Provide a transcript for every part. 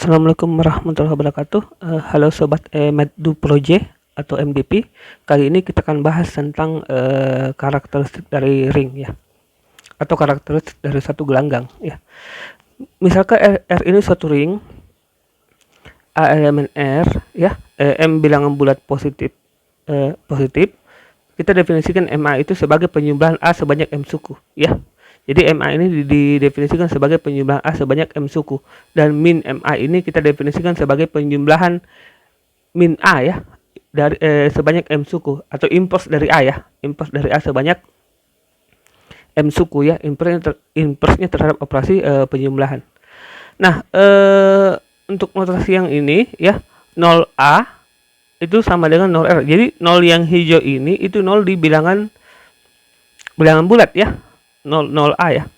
Assalamualaikum warahmatullahi wabarakatuh. Halo sobat Meddu Project atau MDP. Kali ini kita akan bahas tentang karakteristik dari ring ya, atau karakteristik dari satu gelanggang ya. Misalkan R ini suatu ring, A elemen R ya, M bilangan bulat positif. Kita definisikan MA itu sebagai penyumblahan A sebanyak M suku ya. Jadi MA ini didefinisikan sebagai penyumblahan A sebanyak M suku, dan min MA ini kita definisikan sebagai penyumblahan min A ya dari sebanyak M suku, atau impers dari A ya, impers dari A sebanyak M suku ya, impersnya terhadap operasi penyumblahan. Nah, untuk notasi yang ini ya, 0A itu sama dengan 0R. Jadi 0 yang hijau ini itu 0 di bilangan bulat ya, 0A ya.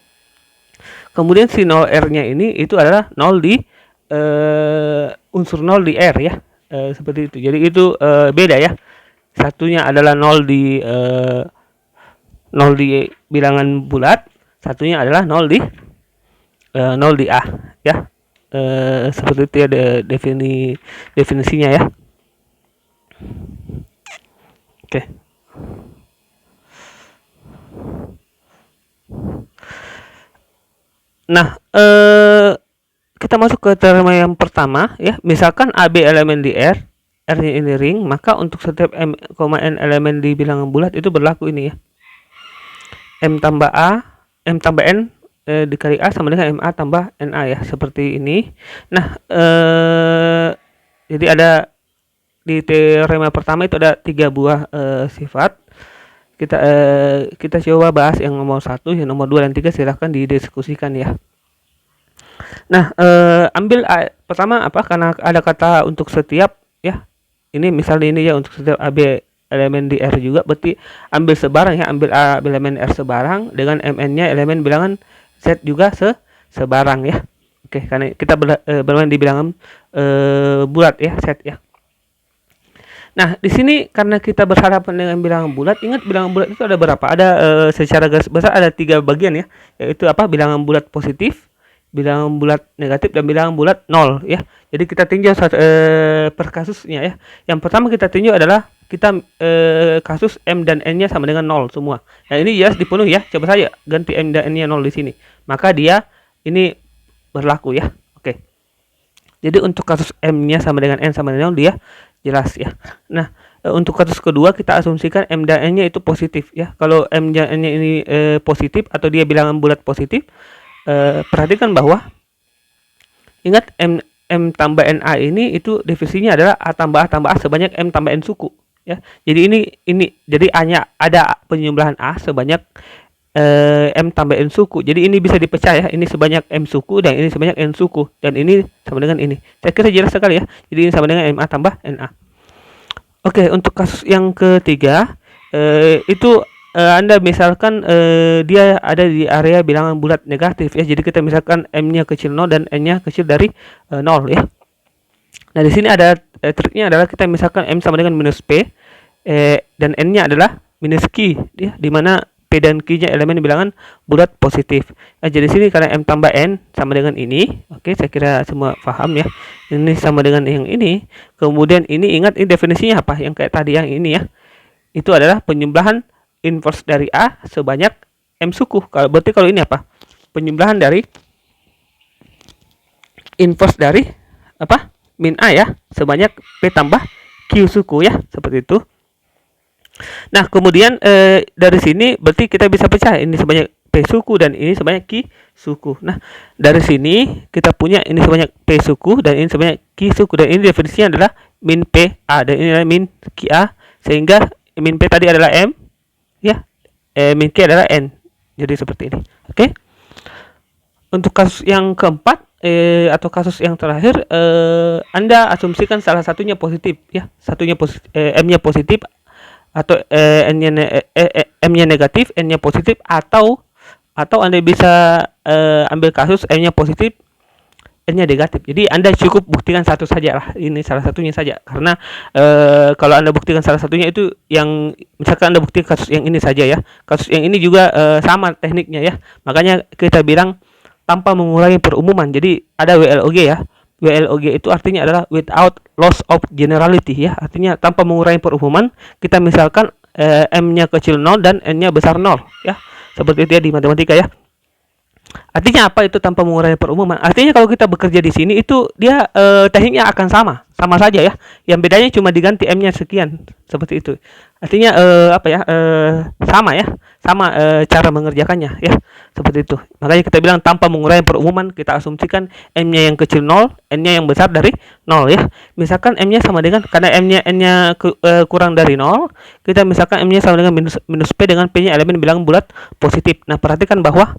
Kemudian si 0R-nya ini itu adalah 0 di unsur 0 di R ya. Seperti itu. Jadi itu beda ya. Satunya adalah 0 di 0 di bilangan bulat, satunya adalah 0 di 0 di A ya. Seperti itu ya definisinya ya. Oke. Nah, kita masuk ke teorema yang pertama ya. Misalkan AB elemen di R, R-nya ini ring, maka untuk setiap M, N elemen di bilangan bulat itu berlaku ini ya. M tambah N dikali A sama dengan MA tambah NA ya, seperti ini. Nah, jadi ada di teorema pertama itu ada 3 buah sifat. Kita coba bahas yang nomor 1, yang nomor 2 dan 3 silahkan didiskusikan ya. Nah, ambil pertama apa, karena ada kata untuk setiap ya. Ini misalnya ini ya, untuk setiap AB elemen di R juga, berarti ambil sebarang ya, ambil A elemen R sebarang dengan MN-nya elemen bilangan Z juga sebarang ya. Oke, karena kita bermain di bilangan bulat ya, Z ya. Nah, di sini karena kita berhadapan dengan bilangan bulat, ingat bilangan bulat itu ada berapa? Ada secara garis besar ada 3 bagian ya, yaitu apa? Bilangan bulat positif, bilangan bulat negatif, dan bilangan bulat 0 ya. Jadi kita tinjau per kasusnya ya. Yang pertama kita tinjau adalah kita kasus M dan N-nya sama dengan 0 semua. Nah, ini jelas dipenuhi ya. Coba saja ganti M dan N-nya 0 di sini. Maka dia ini berlaku ya. Oke. Jadi untuk kasus M-nya sama dengan N sama dengan 0 dia jelas ya. Nah, untuk kasus kedua kita asumsikan M dan N-nya itu positif ya. Kalau M dan N-nya ini positif atau dia bilangan bulat positif, perhatikan bahwa ingat M tambah NA ini itu definisinya adalah A tambah A sebanyak M tambah N suku ya. Jadi ini jadi A-nya ada penyumblahan A sebanyak M tambah N suku. Jadi ini bisa dipecah ya. Ini sebanyak M suku dan ini sebanyak N suku, dan ini sama dengan ini. Saya kira jelas sekali ya. Jadi ini sama dengan MA tambah NA. Oke, untuk kasus yang ketiga itu Anda misalkan dia ada di area bilangan bulat negatif ya. Jadi kita misalkan M-nya kecil 0 dan N-nya kecil dari 0 ya. Nah, di sini ada triknya adalah kita misalkan M sama dengan minus P dan N-nya adalah minus Q ya, di mana P dan Q-nya elemen bilangan bulat positif. Nah, jadi sini karena M tambah N sama dengan ini. Oke, saya kira semua paham ya. Ini sama dengan yang ini. Kemudian ini ingat ini definisinya apa? Yang kayak tadi yang ini ya. Itu adalah penyumblahan inverse dari A sebanyak M suku. Berarti kalau ini apa? Penyumblahan dari inverse dari apa? Min A ya, sebanyak P tambah Q suku ya, seperti itu. Nah, kemudian dari sini berarti kita bisa pecah, ini sebanyak P suku dan ini sebanyak Q suku. Nah, dari sini kita punya ini sebanyak P suku dan ini sebanyak Q suku, dan ini definisinya adalah min P A dan ini adalah min Q A, sehingga min P tadi adalah M ya, min Q adalah N. Jadi seperti ini. Oke. Untuk kasus yang keempat atau kasus yang terakhir, Anda asumsikan salah satunya positif ya, satunya positif, M-nya positif atau M-nya negatif, N-nya positif, atau Anda bisa ambil kasus M-nya positif, N-nya negatif. Jadi Anda cukup buktikan satu saja lah, ini salah satunya saja, karena kalau Anda buktikan salah satunya itu yang misalkan Anda buktikan kasus yang ini saja ya, kasus yang ini juga sama tekniknya ya. Makanya kita bilang tanpa mengurangi perumuman. Jadi ada WLOG ya, WLOG itu artinya adalah without loss of generality ya. Artinya tanpa mengurangi perumuman. Kita misalkan M-nya kecil 0 dan N-nya besar 0 ya. Seperti itu ya di matematika ya. Artinya apa itu tanpa mengurangi perumuman? Artinya kalau kita bekerja di sini itu dia tekniknya akan sama saja ya. Yang bedanya cuma diganti M-nya sekian, seperti itu. Artinya apa ya? Sama ya, sama cara mengerjakannya ya, seperti itu. Makanya kita bilang tanpa mengurangi perumuman, kita asumsikan M-nya yang kecil 0, N-nya yang besar dari 0 ya. Misalkan M-nya sama dengan, karena N-nya kurang dari 0, kita misalkan M-nya sama dengan minus P dengan P-nya elemen bilangan bulat positif. Nah, perhatikan bahwa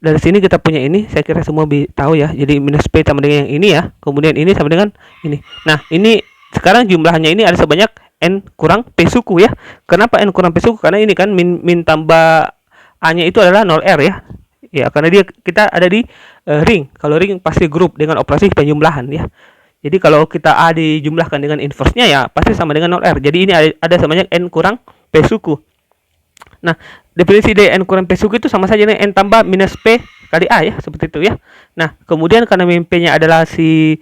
dari sini kita punya ini, saya kira semua tahu ya. Jadi minus P sama dengan yang ini ya. Kemudian ini sama dengan ini. Nah, ini sekarang jumlahnya ini ada sebanyak N kurang P suku ya. Kenapa N kurang P suku? Karena ini kan min tambah A-nya itu adalah 0R ya. Ya, karena kita ada di ring. Kalau ring pasti grup dengan operasi penjumlahan ya. Jadi kalau kita A dijumlahkan dengan inverse-nya ya pasti sama dengan 0R. Jadi ini ada sebanyak N kurang P suku. Nah, definisi dari N kurang P suku itu sama saja dengan N tambah minus P kali A ya, seperti itu ya. Nah, kemudian karena P-nya adalah si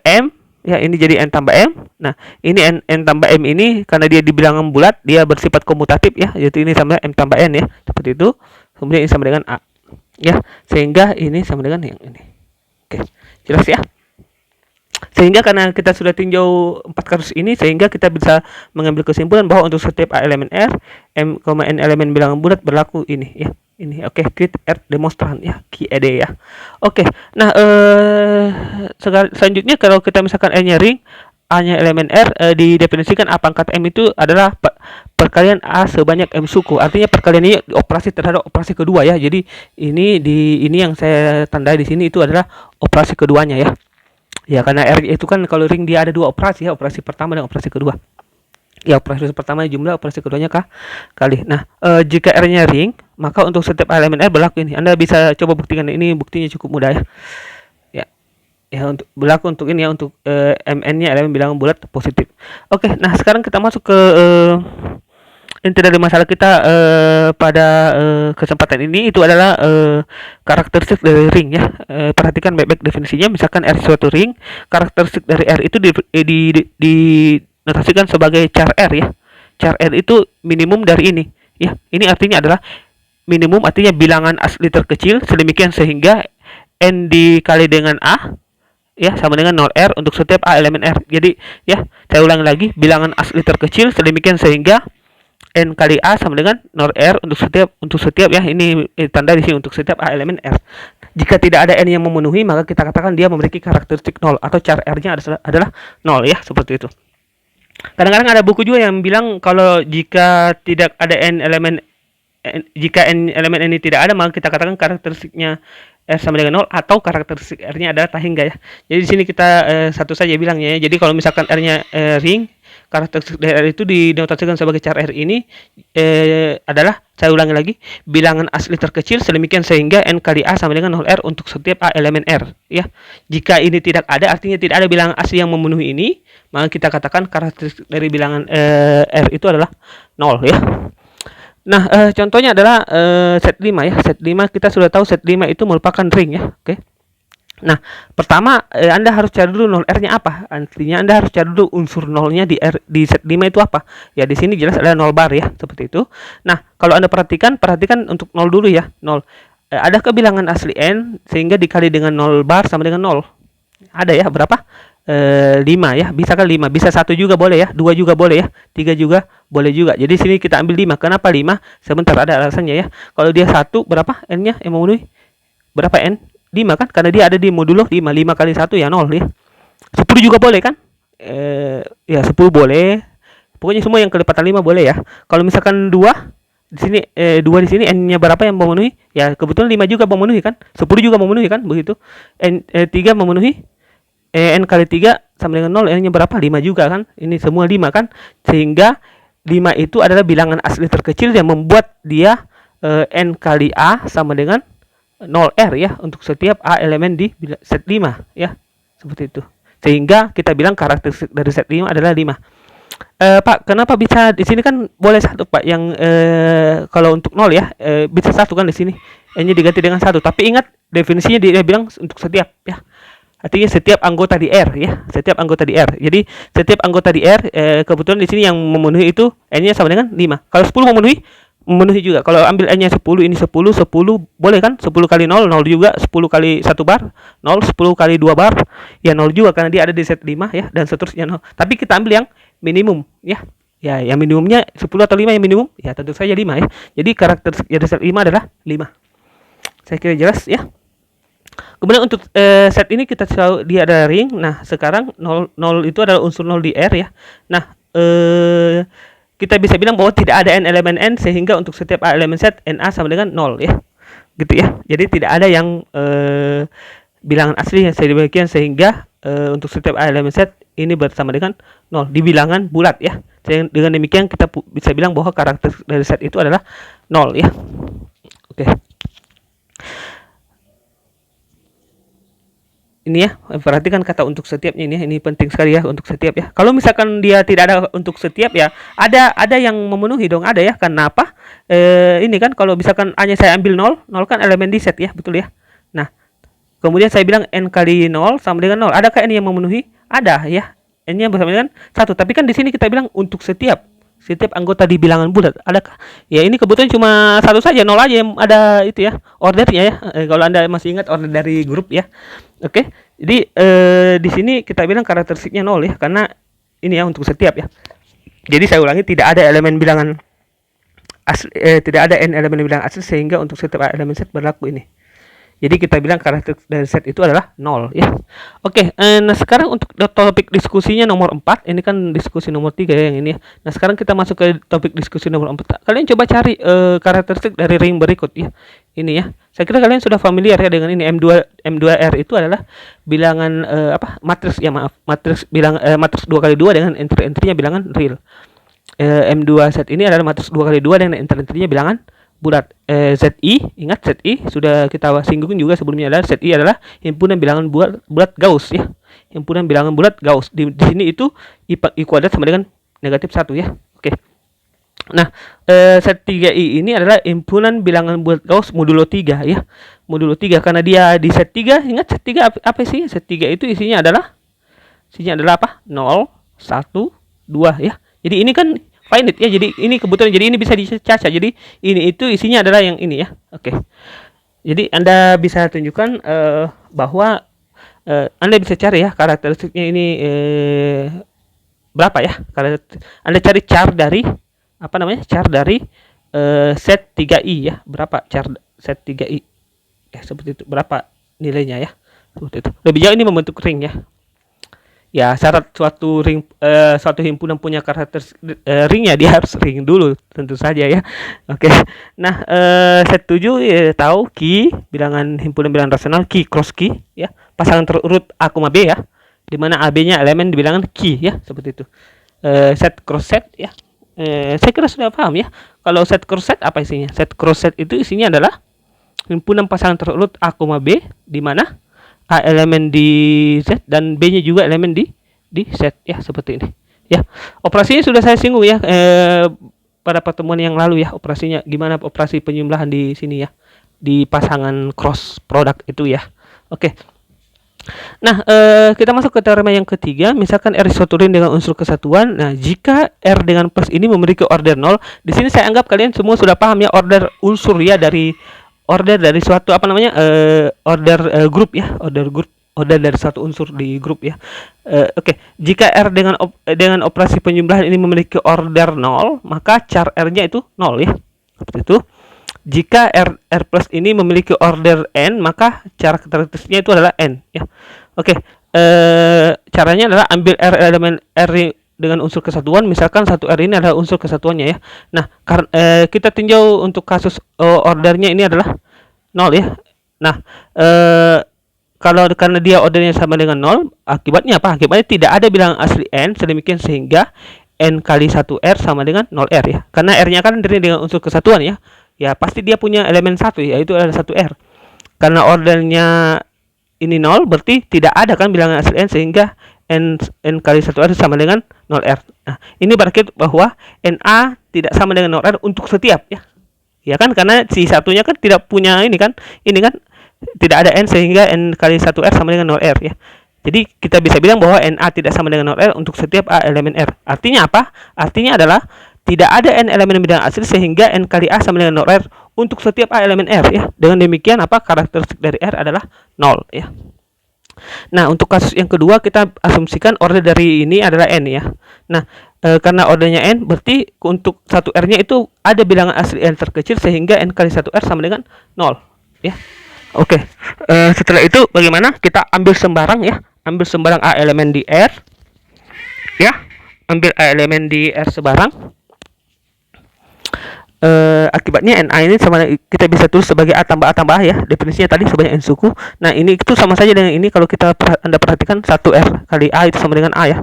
M, ya ini jadi N tambah M. Nah, ini N tambah M ini karena dia di bilangan bulat, dia bersifat komutatif ya, yaitu ini sama M tambah N ya, seperti itu. Kemudian ini sama dengan A. Ya, sehingga ini sama dengan yang ini. Oke, jelas ya? Sehingga karena kita sudah tinjau 4 kasus ini, sehingga kita bisa mengambil kesimpulan bahwa untuk setiap A elemen R, M, N elemen bilangan bulat berlaku ini ya. Ini oke, Kit R demonstran ya, QED ya. Oke. Nah, selanjutnya kalau kita misalkan N-nya ring, A-nya elemen R, didefinisikan A pangkat M itu adalah perkalian A sebanyak M suku. Artinya perkalian ini operasi terhadap operasi kedua ya. Jadi ini yang saya tandai di sini itu adalah operasi keduanya ya. Ya, karena R itu kan kalau ring dia ada dua operasi ya, operasi pertama dan operasi kedua. Ya, operasi pertama jumlah, operasi keduanya kali. Nah, jika R-nya ring, maka untuk setiap elemen R berlaku ini. Anda bisa coba buktikan, ini buktinya cukup mudah ya. Ya, untuk berlaku untuk ini ya, untuk MN-nya elemen bilangan bulat positif. Oke, nah sekarang kita masuk ke inti dari masalah kita pada kesempatan ini, itu adalah karakteristik dari ring ya. Perhatikan baik-baik definisinya. Misalkan R suatu ring, karakteristik dari R itu dinotasikan sebagai char R ya. Char R itu minimum dari ini ya. Ini artinya adalah minimum, artinya bilangan asli terkecil sedemikian sehingga N dikali dengan A ya sama dengan 0R untuk setiap A elemen R. Jadi ya, saya ulangi lagi, bilangan asli terkecil sedemikian sehingga N kali A sama dengan 0R untuk setiap ya, ini tanda di sini untuk setiap A elemen R. Jika tidak ada N yang memenuhi, maka kita katakan dia memiliki karakteristik 0 atau char R-nya adalah 0 ya, seperti itu. Kadang-kadang ada buku juga yang bilang kalau jika tidak ada jika N elemen N ini tidak ada, maka kita katakan karakteristiknya R sama dengan 0 atau karakteristik R-nya adalah tahingga ya. Jadi di sini kita satu saja bilangnya ya. Jadi kalau misalkan R-nya ring, karakteristik dari R itu dinotasikan sebagai char R ini adalah, saya ulangi lagi, bilangan asli terkecil sedemikian sehingga N kali A sama dengan 0R untuk setiap A elemen R ya. Jika ini tidak ada, artinya tidak ada bilangan asli yang memenuhi ini, maka kita katakan karakteristik dari bilangan R itu adalah 0 ya. Nah, contohnya adalah set 5 ya. Set 5 kita sudah tahu set 5 itu merupakan ring ya. Oke. Nah, pertama Anda harus cari dulu 0R-nya apa. Artinya Anda harus cari dulu unsur 0-nya di set 5 itu apa. Ya, di sini jelas ada 0 bar ya, seperti itu. Nah, kalau Anda perhatikan untuk 0 dulu ya. 0. Adakah bilangan asli N sehingga dikali dengan 0 bar sama dengan 0? Ada ya, berapa? 5 ya, bisa kan 5, bisa 1 juga boleh ya, 2 juga boleh ya, 3 juga boleh juga. Jadi sini kita ambil 5. Kenapa 5? Sebentar, ada alasannya ya. Kalau dia 1 berapa N-nya yang memenuhi? Berapa N? 5 kan? Karena dia ada di modulo 5. 5 kali 1 ya 0 ya. 10 juga boleh kan? Ya 10 boleh. Pokoknya semua yang kelipatan 5 boleh ya. Kalau misalkan 2 di sini 2 di sini N-nya berapa yang memenuhi? Ya kebetulan 5 juga memenuhi kan? 10 juga memenuhi kan? Begitu. 3 memenuhi. N kali 3 sama dengan 0, N-nya berapa? 5 juga kan? Ini semua 5 kan? Sehingga 5 itu adalah bilangan asli terkecil yang membuat dia N kali A sama dengan 0R ya, untuk setiap A elemen di set 5 ya. Seperti itu. Sehingga kita bilang karakteristik dari set 5 adalah 5. Pak, kenapa bisa di sini kan boleh 1 Pak, yang kalau untuk 0 ya, bisa 1 kan di sini. N-nya diganti dengan 1. Tapi ingat definisinya dia bilang untuk setiap ya. Artinya setiap anggota di R ya, setiap anggota di R. Jadi setiap anggota di R kebetulan di sini yang memenuhi itu n-nya sama dengan 5. Kalau 10 memenuhi juga. Kalau ambil n-nya 10, ini 10, 10 boleh kan? 10 kali 0, 0 juga. 10 kali 1 bar, 0. 10 kali 2 bar, ya 0 juga karena dia ada di set 5 ya, dan seterusnya 0. Tapi kita ambil yang minimum ya. Ya, yang minimumnya 10 atau 5 yang minimum? Ya tentu saja 5 ya. Jadi karakteristik dari set 5 adalah 5. Saya kira jelas ya. Kemudian untuk set ini kita tahu dia ada ring. Nah, sekarang 0 itu adalah unsur 0 di R ya. Nah, kita bisa bilang bahwa tidak ada n elemen n, sehingga untuk setiap a elemen set NA sama dengan 0 ya. Gitu ya. Jadi tidak ada yang bilangan asli yang sedemikian sehingga untuk setiap a elemen set ini bersama dengan 0 di bilangan bulat ya. Dengan demikian kita bisa bilang bahwa karakter dari set itu adalah 0 ya. Oke. Ini ya, perhatikan kata untuk setiapnya ini ya, ini penting sekali ya untuk setiap ya. Kalau misalkan dia tidak ada untuk setiap ya, ada yang memenuhi dong, ada ya. Kenapa? Ini kan kalau misalkan hanya saya ambil 0 kan elemen di set ya, betul ya. Nah, kemudian saya bilang n kali 0 sama dengan 0. Adakah n yang memenuhi? Ada ya. N-nya bersama dengan 1. Tapi kan di sini kita bilang untuk setiap anggota di bilangan bulat. Adakah? Ya ini kebetulan cuma satu saja, 0 aja yang ada itu ya, ordernya ya. Kalau Anda masih ingat order dari grup ya. Oke. Jadi di sini kita bilang karakteristiknya 0 ya, karena ini ya untuk setiap ya. Jadi saya ulangi, tidak ada elemen bilangan asli, tidak ada n elemen bilangan asli, sehingga untuk setiap elemen set berlaku ini. Jadi kita bilang karakter dari set itu adalah 0 ya. Oke, nah sekarang untuk topik diskusinya nomor 4. Ini kan diskusi nomor 3 ya yang ini ya. Nah, sekarang kita masuk ke topik diskusi nomor 4. Kalian coba cari karakteristik dari ring berikut ya. Ini ya. Saya kira kalian sudah familiar ya dengan ini. M2R itu adalah bilangan matriks ya, matriks matriks 2 kali 2 dengan entry-entrynya bilangan real. M2 set ini adalah matriks 2 kali 2 dengan entry-entrynya bilangan bulat. ZI, ingat ZI sudah kita singgung juga sebelumnya, adalah ZI adalah himpunan bilangan bulat Gauss ya. Himpunan bilangan bulat Gauss. Di sini itu I kuadrat sama dengan negatif 1 ya. Oke. Nah, set 3I ini adalah himpunan bilangan bulat Gauss modulo 3 ya. Modulo 3 karena dia di set 3, ingat set 3 apa sih? Set 3 itu isinya adalah apa? 0, 1, 2 ya. Jadi ini kan finite ya, jadi ini kebetulan, jadi ini bisa dicaca, jadi ini itu isinya adalah yang ini ya. Oke. Jadi Anda bisa tunjukkan bahwa Anda bisa cari ya karakteristiknya ini berapa ya. Anda cari char dari char dari set 3i ya, berapa char set 3i ya, seperti itu, berapa nilainya ya, seperti itu. Lebih jauh ini membentuk ring ya. Ya, syarat suatu ring, suatu himpunan punya karakter ringnya, dia harus ring dulu tentu saja ya. Oke. Nah, set 7 ya, tahu key, bilangan himpunan bilangan rasional, key cross key ya, pasangan terurut A, B ya, di mana AB-nya elemen di bilangan key ya, seperti itu. Set cross set ya. Saya kira sudah paham ya. Kalau set cross set apa isinya? Set cross set itu isinya adalah himpunan pasangan terurut A, B, di mana A elemen di Z dan B-nya juga elemen di Z ya, seperti ini ya. Operasinya sudah saya singgung ya pada pertemuan yang lalu ya, operasinya gimana, operasi penjumlahan di sini ya, di pasangan cross product itu ya. Oke. Nah, kita masuk ke teorema yang ketiga. Misalkan R suatu ring dengan unsur kesatuan. Nah, jika R dengan plus ini memiliki order 0, di sini saya anggap kalian semua sudah paham ya, order unsur ya, dari order dari suatu order grup ya, order dari suatu unsur di grup ya. Oke. Jika R dengan operasi penjumlahan ini memiliki order 0, maka char R-nya itu 0 ya. Seperti itu. Jika R plus ini memiliki order n, maka char karakteristiknya itu adalah n ya. Oke. Caranya adalah ambil R elemen R dengan unsur kesatuan, misalkan satu R ini adalah unsur kesatuannya ya. Nah, kita tinjau untuk kasus ordernya ini adalah 0 ya. Nah, karena dia ordernya sama dengan 0, akibatnya apa? Akibatnya tidak ada bilangan asli n, sedemikian sehingga n kali 1R sama dengan 0R ya. Karena R-nya kan dengan unsur kesatuan ya. Ya, pasti dia punya elemen 1 ya, itu adalah 1R. Karena ordernya ini 0, berarti tidak ada kan bilangan asli n, sehingga n kali 1R sama dengan 0R. Nah, ini berarti bahwa NA tidak sama dengan 0R untuk setiap ya. Ya kan, karena si satunya kan tidak punya ini kan tidak ada n sehingga n kali 1R sama dengan 0R ya. Jadi kita bisa bilang bahwa NA tidak sama dengan 0R untuk setiap A elemen R. Artinya apa? Artinya adalah tidak ada n elemen bilangan asli sehingga n kali A sama dengan 0R untuk setiap A elemen R ya. Dengan demikian apa? Karakteristik dari R adalah 0 ya. Nah, untuk kasus yang kedua kita asumsikan order dari ini adalah n ya. Nah, karena ordernya n berarti untuk 1R-nya itu ada bilangan asli n terkecil sehingga n kali 1R sama dengan 0 ya. Oke. Setelah itu bagaimana? Kita ambil sembarang ya. Ambil sembarang A elemen di R ya. Ambil A elemen di R sebarang. Akibatnya NA ini sama, kita bisa tulis sebagai A tambah ya, definisinya tadi sebanyak n suku. Nah, ini itu sama saja dengan ini kalau Anda perhatikan 1R kali A itu sama dengan A ya.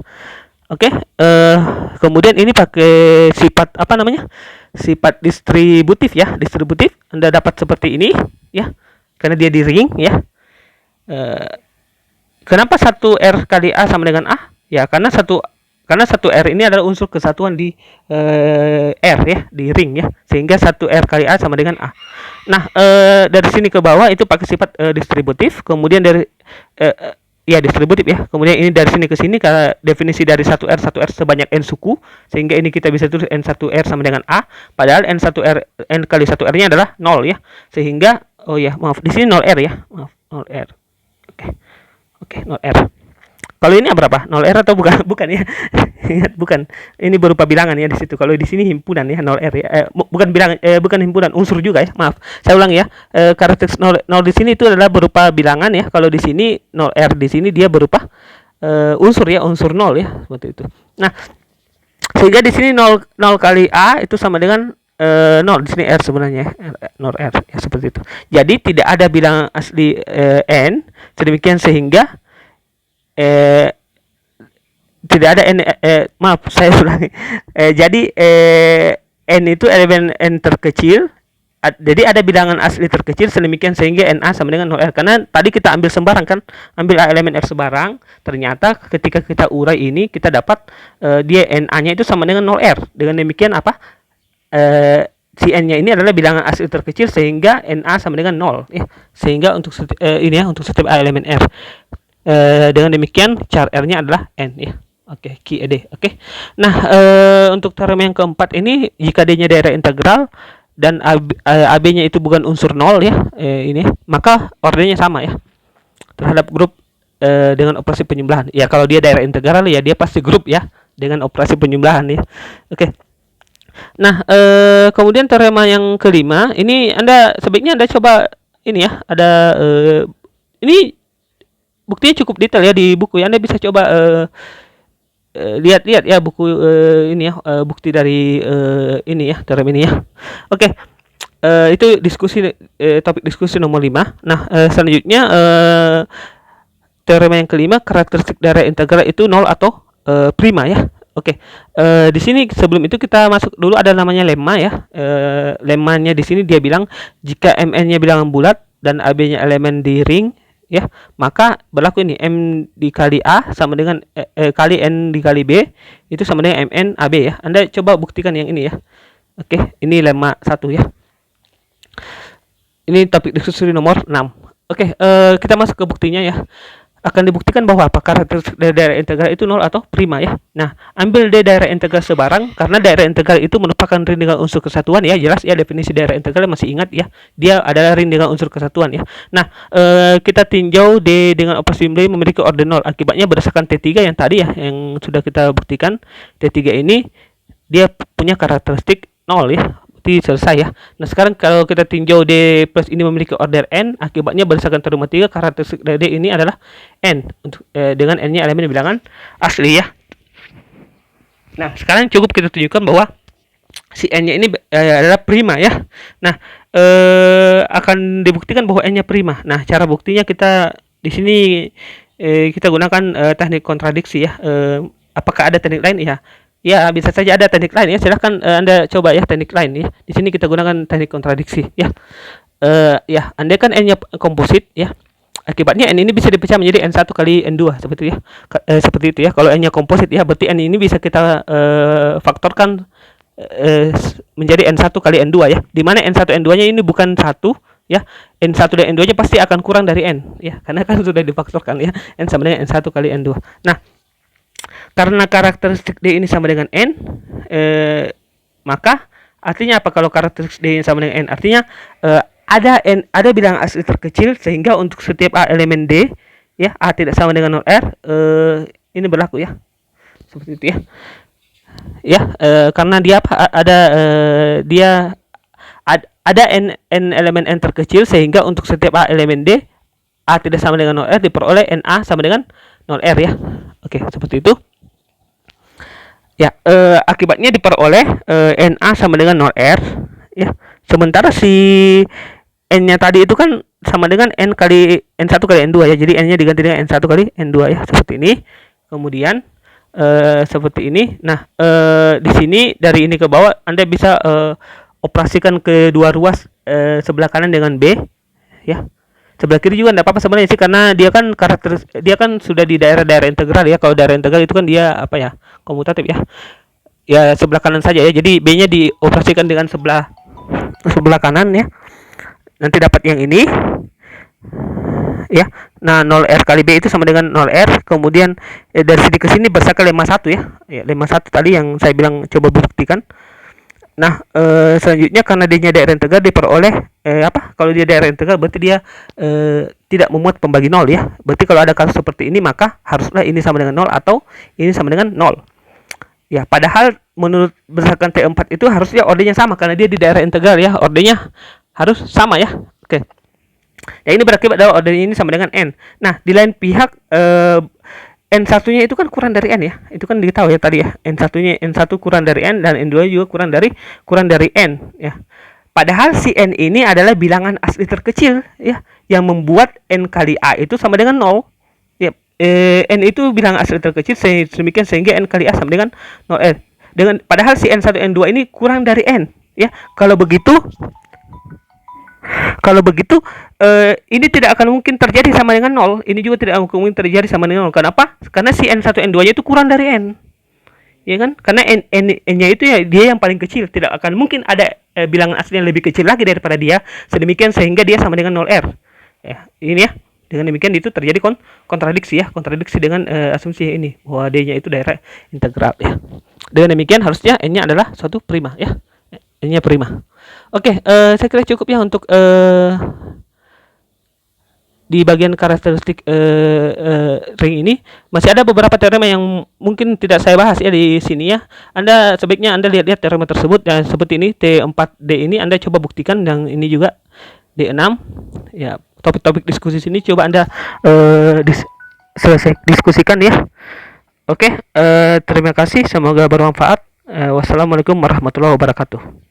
Oke. Kemudian ini pakai sifat apa namanya? Sifat distributif ya, distributif. Anda dapat seperti ini ya, karena dia di ring ya. Kenapa 1R kali A sama dengan A? Ya, karena 1R ini adalah unsur kesatuan di R ya, di ring ya, sehingga 1R kali A sama dengan A. Nah, dari sini ke bawah itu pakai sifat distributif, kemudian dari ya distributif ya, kemudian ini dari sini ke sini karena definisi dari 1R sebanyak n suku, sehingga ini kita bisa tulis n1R sama dengan A, padahal n kali 1R-nya adalah 0 ya, sehingga maaf di sini 0R ya, maaf 0R. Oke, 0R. Kalau ini berapa? 0R atau bukan? Bukan ya. Ingat, bukan. Ini berupa bilangan ya di situ. Kalau di sini himpunan ya, 0R ya. Bukan bilangan, bukan himpunan, unsur juga ya. Maaf. Saya ulang ya. Karakteristik 0 di sini itu adalah berupa bilangan ya. Kalau di sini 0R di sini dia berupa unsur ya, unsur 0 ya, seperti itu. Nah, sehingga di sini 0 kali A itu sama dengan 0 di sini R sebenarnya 0R ya, seperti itu. Jadi tidak ada bilangan asli n sedemikian sehingga tidak ada n, maaf saya ulangi. Jadi n itu elemen n terkecil. Jadi ada bilangan asli terkecil sedemikian sehingga NA sama dengan 0R. Karena tadi kita ambil sembarang kan, ambil elemen R sebarang. Ternyata ketika kita urai ini kita dapat dia NA-nya itu sama dengan 0R. Dengan demikian apa? Si n-nya ini adalah bilangan asli terkecil sehingga NA sama dengan 0 ya. Sehingga untuk ini ya, untuk setiap elemen R. Dengan demikian char R-nya adalah n ya. Oke, QED. Oke. Nah, untuk teorema yang keempat ini jika D-nya daerah integral dan AB-nya itu bukan unsur 0 ya, ini maka ordernya sama ya terhadap grup dengan operasi penjumlahan. Ya, kalau dia daerah integral ya dia pasti grup ya dengan operasi penjumlahan ya. Oke. Nah, kemudian teorema yang kelima ini sebaiknya Anda coba ini ya, ada ini buktinya cukup detail ya di buku ya. Anda bisa coba lihat-lihat ya buku ini ya, bukti dari ini ya, teorema ini ya. Oke. Itu topik diskusi nomor 5. Nah, selanjutnya teorema yang kelima, karakteristik daerah integral itu 0 atau prima ya. Oke. Di sini sebelum itu kita masuk dulu ada namanya lemma ya. Lemmanya di sini dia bilang jika Mn-nya bilangan bulat dan AB-nya elemen di ring ya, maka berlaku ini M dikali A sama dengan kali N dikali B itu sama dengan Mn AB ya. Anda coba buktikan yang ini ya. Oke, ini lemma 1 ya. Ini topik diskusi nomor 6. Oke, kita masuk ke buktinya ya. Akan dibuktikan bahwa apa karakteristik dari daerah integral itu 0 atau prima ya. Nah, ambil daerah integral sebarang karena daerah integral itu merupakan ring dengan unsur kesatuan ya. Jelas ya definisi daerah integral masih ingat ya. Dia adalah ring dengan unsur kesatuan ya. Nah, kita tinjau D dengan operasi jumlah memiliki order 0. Akibatnya berdasarkan T3 yang tadi ya, yang sudah kita buktikan, T3 ini dia punya karakteristik 0 ya. Selesai ya. Nah, sekarang kalau kita tinjau D plus ini memiliki order n, akibatnya berdasarkan teorema 3 karakteristik dari D ini adalah n untuk dengan n-nya elemen bilangan asli ya. Nah, sekarang cukup kita tunjukkan bahwa si n-nya ini adalah prima ya. Nah, akan dibuktikan bahwa n-nya prima. Nah, cara buktinya kita di sini kita gunakan teknik kontradiksi ya. Apakah ada teknik lain ya? Ya, bisa saja ada teknik lain ya. Silahkan Anda coba ya teknik lain ya. Di sini kita gunakan teknik kontradiksi ya. Ya, andai kan n-nya komposit ya. Akibatnya n ini bisa dipecah menjadi n1 kali n2 seperti itu ya. Seperti itu ya. Kalau n-nya komposit ya, berarti n ini bisa kita faktorkan menjadi n1 kali n2 ya. Di mana n1 n2-nya ini bukan 1 ya, N1 dan N2 nya pasti akan kurang dari N ya, karena kan sudah difaktorkan ya, N sama dengan N1 kali N2. Nah, karena karakteristik D ini sama dengan N, maka artinya apa kalau karakteristik D ini sama dengan N? Artinya ada bilangan asli terkecil sehingga untuk setiap A elemen D ya, A tidak sama dengan 0R, ini berlaku ya. Seperti itu ya. Ya, karena dia apa? Ada n elemen n terkecil sehingga untuk setiap A elemen D, A tidak sama dengan 0R diperoleh NA sama dengan 0R ya. Oke, seperti itu. Ya, akibatnya diperoleh NA sama dengan 0R ya. Sementara si N-nya tadi itu kan sama dengan N kali N1 kali N2 ya. Jadi N-nya diganti dengan N1 kali N2 ya, seperti ini. Kemudian seperti ini. Nah, di sini dari ini ke bawah Anda bisa operasikan kedua ruas sebelah kanan dengan B ya. Sebelah kiri juga tidak apa-apa sebenarnya sih, karena dia kan sudah di daerah-daerah integral ya. Kalau daerah integral itu kan dia apa ya, komutatif ya. Ya sebelah kanan saja ya. Jadi B-nya dioperasikan dengan sebelah kanan ya. Nanti dapat yang ini ya. Nah, 0R kali B itu sama dengan 0R. Kemudian dari sini ke sini bersaka lemma 1 ya. Ya, lemma 1 tadi yang saya bilang coba buktikan. Nah, selanjutnya karena D-nya daerah integral diperoleh apa? Kalau dia daerah integral berarti dia tidak memuat pembagi 0 ya. Berarti kalau ada kasus seperti ini maka haruslah ini sama dengan 0 atau ini sama dengan 0. Ya, padahal menurut berdasarkan T4 itu harusnya ordernya sama karena dia di daerah integral ya. Ordernya harus sama ya. Oke. Ya, ini berakibat bahwa order ini sama dengan N. Nah, di lain pihak N1-nya itu kan kurang dari N ya. Itu kan diketahui ya tadi ya. N1 kurang dari N dan N2 juga kurang dari N ya. Padahal si N ini adalah bilangan asli terkecil ya, yang membuat N kali A itu sama dengan 0. Ya, N itu bilangan asli terkecil demikian sehingga N kali A sama dengan 0R. Padahal si N1 N2 ini kurang dari N ya. Kalau begitu ini tidak akan mungkin terjadi sama dengan 0. Ini juga tidak akan mungkin terjadi sama dengan 0. Kenapa? Karena si N1 N2 nya itu kurang dari N. Ya kan? Karena N-nya itu ya dia yang paling kecil. Tidak akan mungkin ada bilangan asli yang lebih kecil lagi daripada dia. Sedemikian sehingga dia sama dengan 0R. Ya, ini ya. Dengan demikian itu terjadi kontradiksi ya. Kontradiksi dengan asumsi ini bahwa D-nya itu daerah integral ya. Dengan demikian harusnya N-nya adalah suatu prima ya. N-nya prima. Oke, saya kira cukup ya untuk di bagian karakteristik ring ini. Masih ada beberapa teorema yang mungkin tidak saya bahas ya di sini ya. Sebaiknya Anda lihat-lihat teorema tersebut dan seperti ini T4D ini Anda coba buktikan, dan ini juga D6 ya. Topik-topik diskusi sini coba Anda selesai diskusikan ya. Oke, terima kasih, semoga bermanfaat. Wassalamualaikum warahmatullahi wabarakatuh.